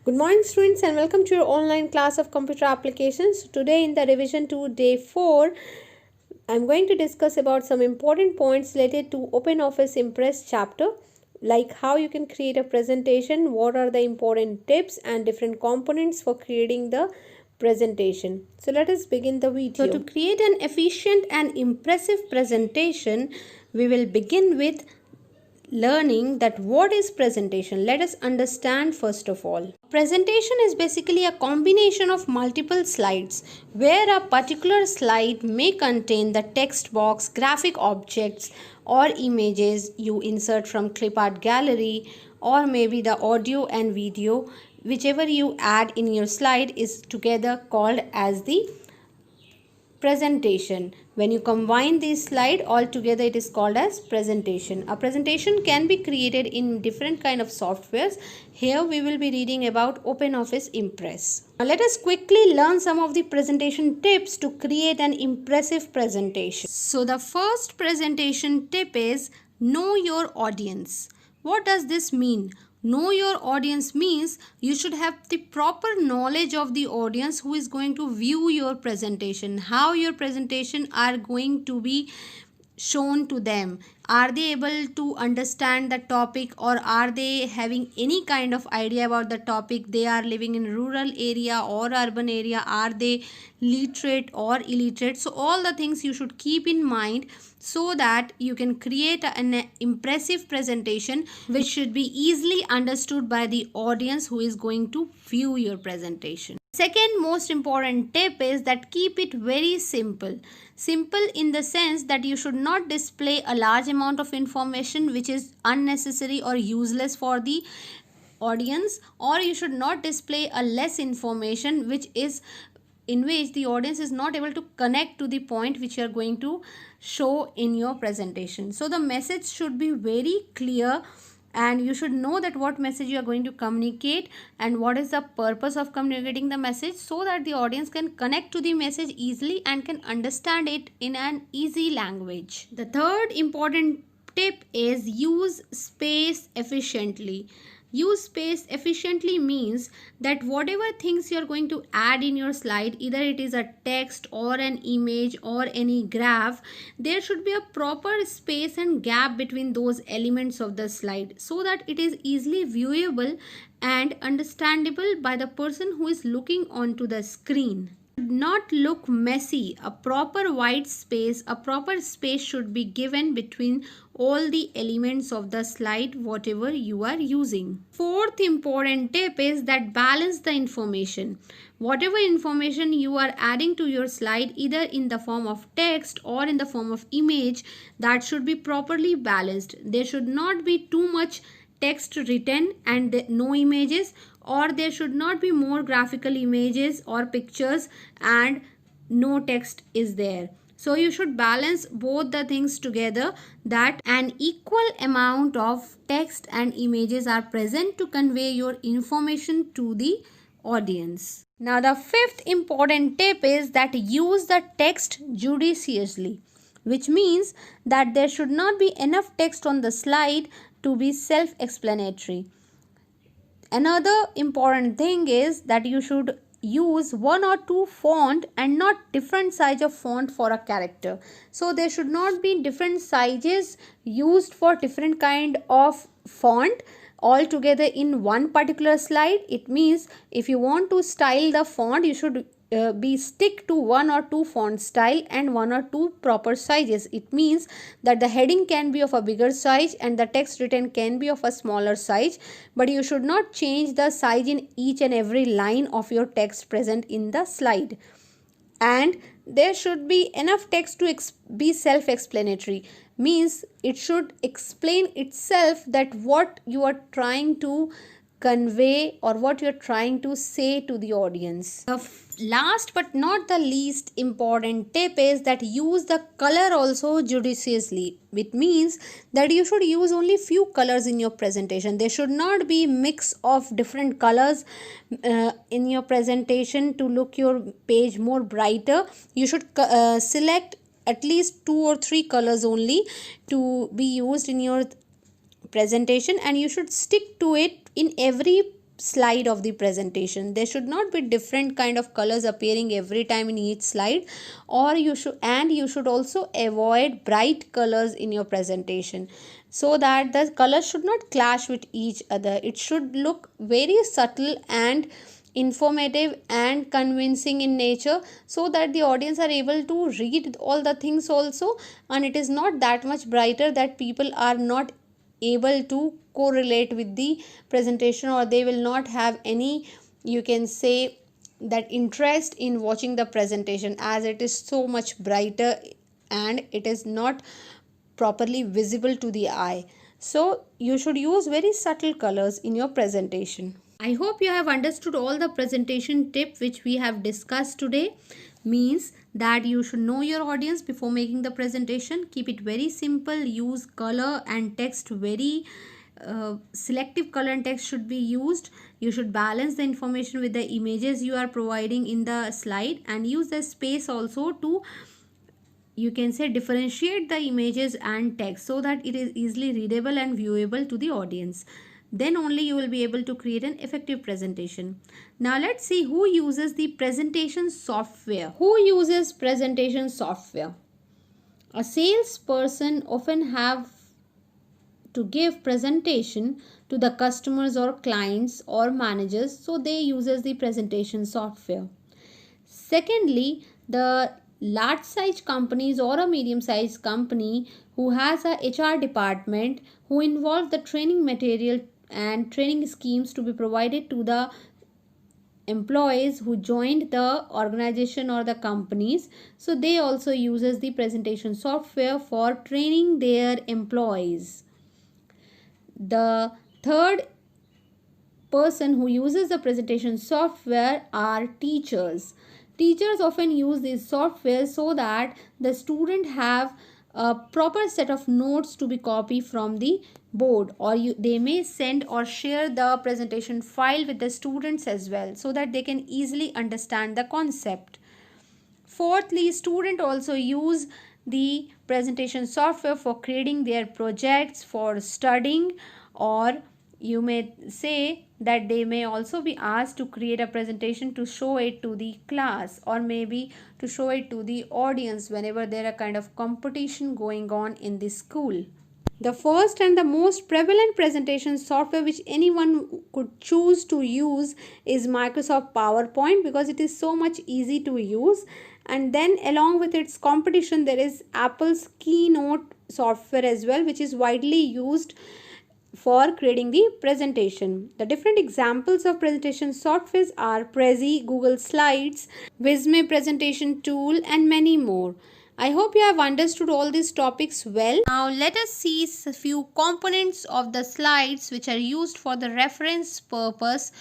Good morning students and welcome to your online class of computer applications. Today in the revision 2 day 4, I'm going to discuss about some important points related to OpenOffice Impress chapter, like how you can create a presentation, what are the important tips and different components for creating the presentation. So let us begin the video. So to create an efficient and impressive presentation, we will begin with learning that what is presentation. Let us understand first of all. Presentation is basically a combination of multiple slides where a particular slide may contain the text box, graphic objects or images you insert from clip art gallery, or maybe the audio and video, whichever you add in your slide is together called as the presentation. When you combine these slide all together, it is called as presentation. A presentation can be created in different kind of softwares. Here we will be reading about OpenOffice Impress. Now let us quickly learn some of the presentation tips to create an impressive presentation. So the first presentation tip is know your audience. What does this mean? Know your audience means you should have the proper knowledge of the audience who is going to view your presentation, how your presentation are going to be shown to them. Are they able to understand the topic, or are they having any kind of idea about the topic? They are living in rural area or urban area. Are they literate or illiterate? So all the things you should keep in mind so that you can create an impressive presentation which should be easily understood by the audience who is going to view your presentation. Second most important tip is that keep it very simple. Simple in the sense that you should not display a large amount of information which is unnecessary or useless for the audience, or you should not display a less information which is in which the audience is not able to connect to the point which you are going to show in your presentation. So the message should be very clear, and you should know that what message you are going to communicate and what is the purpose of communicating the message, so that the audience can connect to the message easily and can understand it in an easy language. The third important tip is use space efficiently. Use space efficiently means that whatever things you are going to add in your slide, either it is a text or an image or any graph, there should be a proper space and gap between those elements of the slide so that it is easily viewable and understandable by the person who is looking onto the screen. Not look messy. A proper white space, a proper space should be given between all the elements of the slide whatever you are using. Fourth important tip is that balance the information. Whatever information you are adding to your slide, either in the form of text or in the form of image, that should be properly balanced. There should not be too much text written and no images, or there should not be more graphical images or pictures and no text is there. So you should balance both the things together, that an equal amount of text and images are present to convey your information to the audience. Now the fifth important tip is that use the text judiciously, which means that there should not be enough text on the slide to be self-explanatory. Another important thing is that you should use one or two font and not different size of font for a character. So there should not be different sizes used for different kind of font all together in one particular slide. It means if you want to style the font, you should be stick to one or two font style and one or two proper sizes. It means that the heading can be of a bigger size and the text written can be of a smaller size, but you should not change the size in each and every line of your text present in the slide. And there should be enough text to be self-explanatory, means it should explain itself that what you are trying to convey or what you're trying to say to the audience. The last but not the least important tip is that use the color also judiciously. It means that you should use only few colors in your presentation. There should not be mix of different colors in your presentation to look your page more brighter. You should select at least 2 or 3 colors only to be used in your presentation, and you should stick to it in every slide of the presentation. There should not be different kind of colors appearing every time in each slide, or you should also avoid bright colors in your presentation, so that the colors should not clash with each other. It should look very subtle and informative and convincing in nature, so that the audience are able to read all the things also, and it is not that much brighter that people are not able to correlate with the presentation, or they will not have any, you can say, that interest in watching the presentation, as it is so much brighter and it is not properly visible to the eye. So you should use very subtle colors in your presentation. I hope you have understood all the presentation tip which we have discussed today. Means that you should know your audience before making the presentation. Keep it very simple. Use color and text very selective. Color and text should be used. You should balance the information with the images you are providing in the slide, and use the space also to, you can say, differentiate the images and text, so that it is easily readable and viewable to the audience. Then only you will be able to create an effective presentation. Now let's see who uses the presentation software. Who uses presentation software? A salesperson often have to give presentation to the customers or clients or managers, so they uses the presentation software. Secondly, the large size companies or a medium sized company who has a HR department, who involve the training material and training schemes to be provided to the employees who joined the organization or the companies, so they also uses the presentation software for training their employees. The third person who uses the presentation software are teachers. Teachers often use this software so that the student have a proper set of notes to be copied from the board, or they may send or share the presentation file with the students as well, so that they can easily understand the concept. Fourthly, students also use the presentation software for creating their projects, for studying, or you may say that they may also be asked to create a presentation to show it to the class, or maybe to show it to the audience whenever there are kind of competition going on in the school. The first and the most prevalent presentation software which anyone could choose to use is Microsoft PowerPoint, because it is so much easy to use. And then along with its competition, there is Apple's Keynote software as well, which is widely used for creating the presentation. The different examples of presentation softwares are Prezi, Google Slides, Visme presentation tool, and many more. I hope you have understood all these topics well. Now let us see a few components of the slides which are used for the reference purpose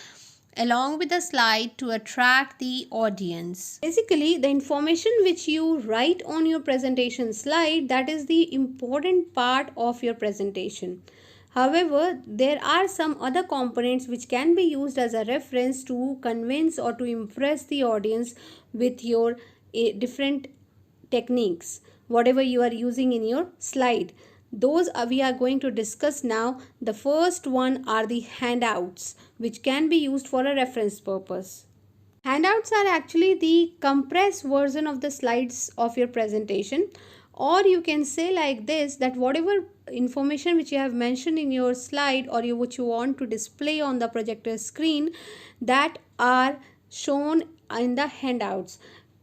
along with the slide to attract the audience. Basically, the information which you write on your presentation slide, that is the important part of your presentation. However, there are some other components which can be used as a reference to convince or to impress the audience with your different techniques, whatever you are using in your slide. Those we are going to discuss now. The first one are the handouts, which can be used for a reference purpose. Handouts are actually the compressed version of the slides of your presentation, or you can say like this, that whatever information which you have mentioned in your slide, or which you want to display on the projector screen, that are shown in the handouts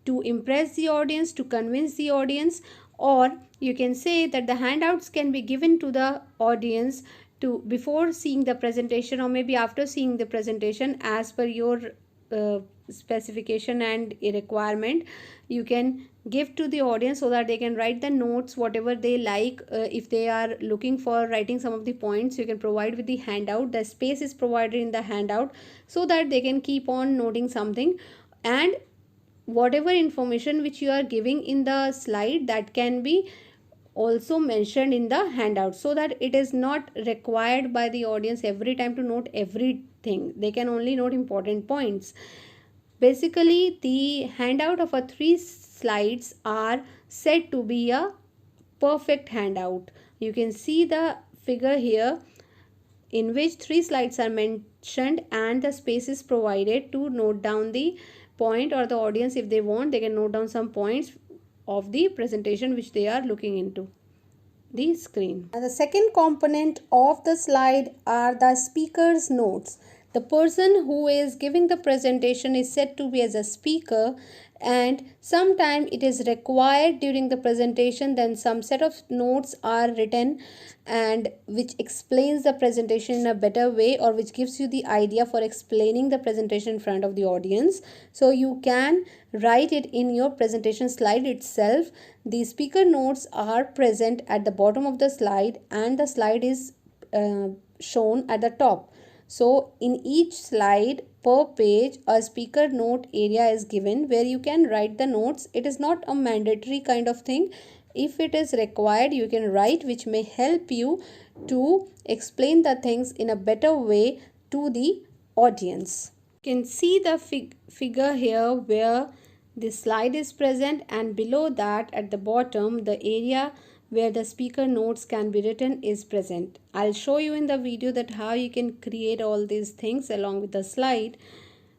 to impress the audience, to convince the audience. Or you can say that the handouts can be given to the audience to before seeing the presentation, or maybe after seeing the presentation, as per your specification and a requirement. You can give to the audience so that they can write the notes whatever they like. If they are looking for writing some of the points, you can provide with the handout. The space is provided in the handout so that they can keep on noting something, and whatever information which you are giving in the slide, that can be also mentioned in the handout, so that it is not required by the audience every time to note everything. They can only note important points. Basically, the handout of a 3 slides are said to be a perfect handout. You can see the figure here, in which 3 slides are mentioned and the space is provided to note down the point, or the audience, if they want, they can note down some points of the presentation which they are looking into the screen. And the second component of the slide are the speaker's notes. The person who is giving the presentation is said to be as a speaker, and sometime it is required during the presentation then some set of notes are written and which explains the presentation in a better way, or which gives you the idea for explaining the presentation in front of the audience. So you can write it in your presentation slide itself. The speaker notes are present at the bottom of the slide and the slide is shown at the top. So in each slide per page a speaker note area is given where you can write the notes. It is not a mandatory kind of thing. If it is required you can write, which may help you to explain the things in a better way to the audience. You can see the figure here where the slide is present, and below that at the bottom the area where the speaker notes can be written is present. I'll show you in the video that how you can create all these things along with the slide.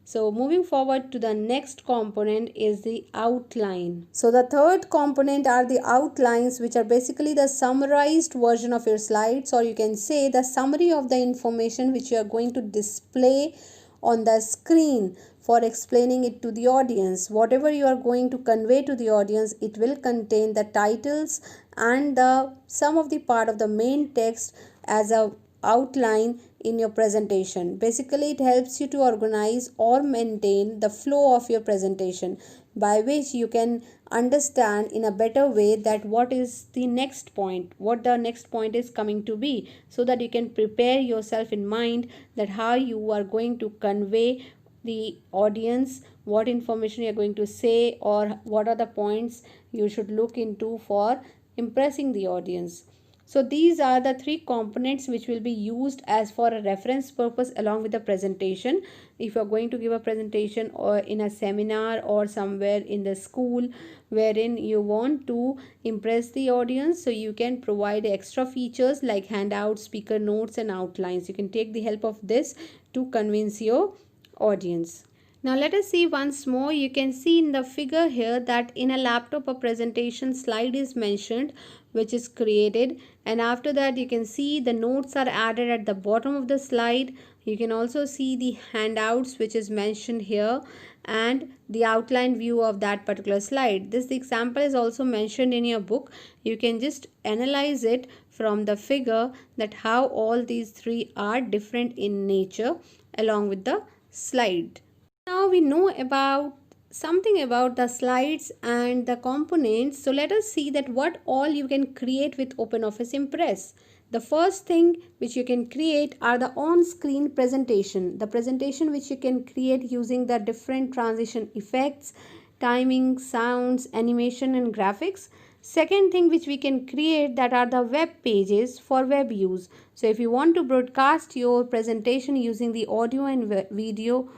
So moving forward to the next component is the outline. So the third component are the outlines, which are basically the summarized version of your slides, or you can say the summary of the information which you are going to display on the screen for explaining it to the audience. Whatever you are going to convey to the audience, it will contain the titles and the some of the part of the main text as a outline in your presentation. Basically it helps you to organize or maintain the flow of your presentation, by which you can understand in a better way that what is the next point, what the next point is coming to be, so that you can prepare yourself in mind that how you are going to convey the audience, what information you are going to say, or what are the points you should look into for impressing the audience. So these are the three components which will be used as for a reference purpose along with the presentation. If you are going to give a presentation or in a seminar or somewhere in the school wherein you want to impress the audience, so you can provide extra features like handouts, speaker notes and outlines. You can take the help of this to convince your audience. Now let us see once more. You can see in the figure here that in a laptop a presentation slide is mentioned which is created, and after that you can see the notes are added at the bottom of the slide. You can also see the handouts which is mentioned here and the outline view of that particular slide. This example is also mentioned in your book. You can just analyze it from the figure that how all these three are different in nature along with the slide. Now we know about something about the slides and the components. So let us see that what all you can create with OpenOffice Impress. The first thing which you can create are the on-screen presentation. The presentation which you can create using the different transition effects, timing, sounds, animation and graphics. Second thing which we can create, that are the web pages for web use. So if you want to broadcast your presentation using the audio and video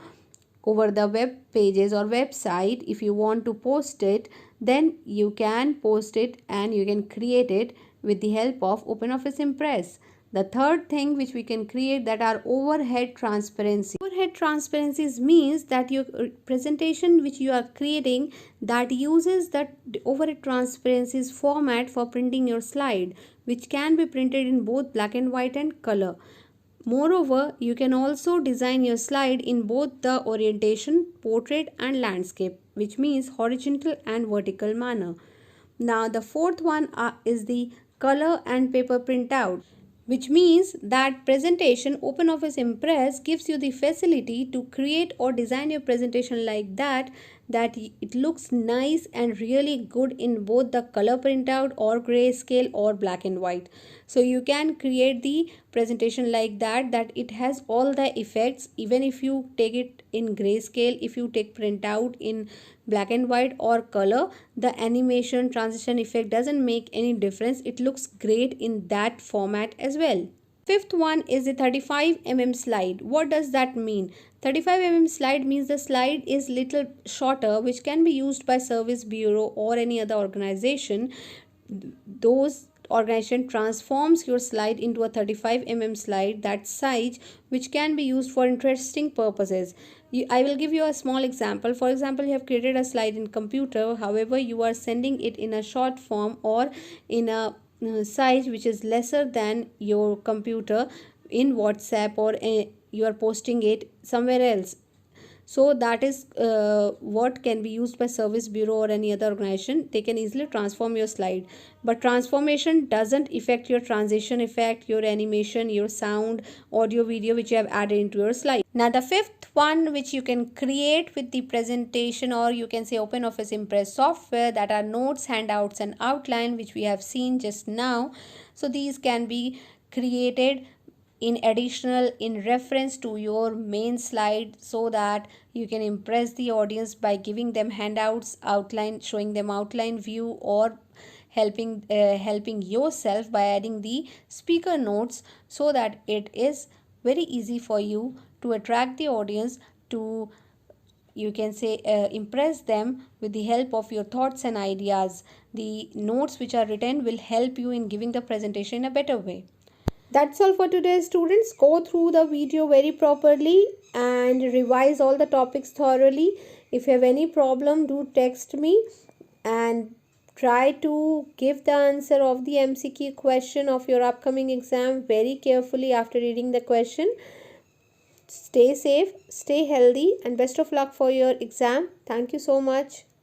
over the web pages or website, if you want to post it, then you can post it and you can create it with the help of OpenOffice Impress. The third thing which we can create, that are overhead transparency. Overhead transparencies means that your presentation which you are creating that uses that overhead transparencies format for printing your slide, which can be printed in both black and white and color. Moreover, you can also design your slide in both the orientation, portrait and landscape, which means horizontal and vertical manner. Now the fourth one is the color and paper printout, which means that presentation OpenOffice Impress gives you the facility to create or design your presentation like that it looks nice and really good in both the color printout or grayscale or black and white. So you can create the presentation like that it has all the effects. Even if you take it in grayscale, if you take printout in black and white or color, the animation transition effect doesn't make any difference. It looks great in that format as well. Fifth one is the 35mm slide. What does that mean? 35mm slide means the slide is little shorter, which can be used by service bureau or any other organization. Those organization transforms your slide into a 35 mm slide, that size which can be used for interesting purposes. I will give you a small example. For example, you have created a slide in computer, however you are sending it in a short form or in a size which is lesser than your computer in WhatsApp, or you are posting it somewhere else. So that is what can be used by service bureau or any other organization. They can easily transform your slide, but transformation doesn't affect your transition effect, your animation, your sound, audio, video which you have added into your slide. Now the fifth one which you can create with the presentation, or you can say OpenOffice Impress software, that are notes, handouts and outline, which we have seen just now. So these can be created in reference to your main slide, so that you can impress the audience by giving them handouts, outline, showing them outline view, or helping yourself by adding the speaker notes, so that it is very easy for you to attract the audience, to you can say impress them with the help of your thoughts and ideas. The notes which are written will help you in giving the presentation in a better way. That's all for today, students. Go through the video very properly and revise all the topics thoroughly. If you have any problem, do text me, and try to give the answer of the MCQ question of your upcoming exam very carefully after reading the question. Stay safe, stay healthy, and best of luck for your exam. Thank you so much.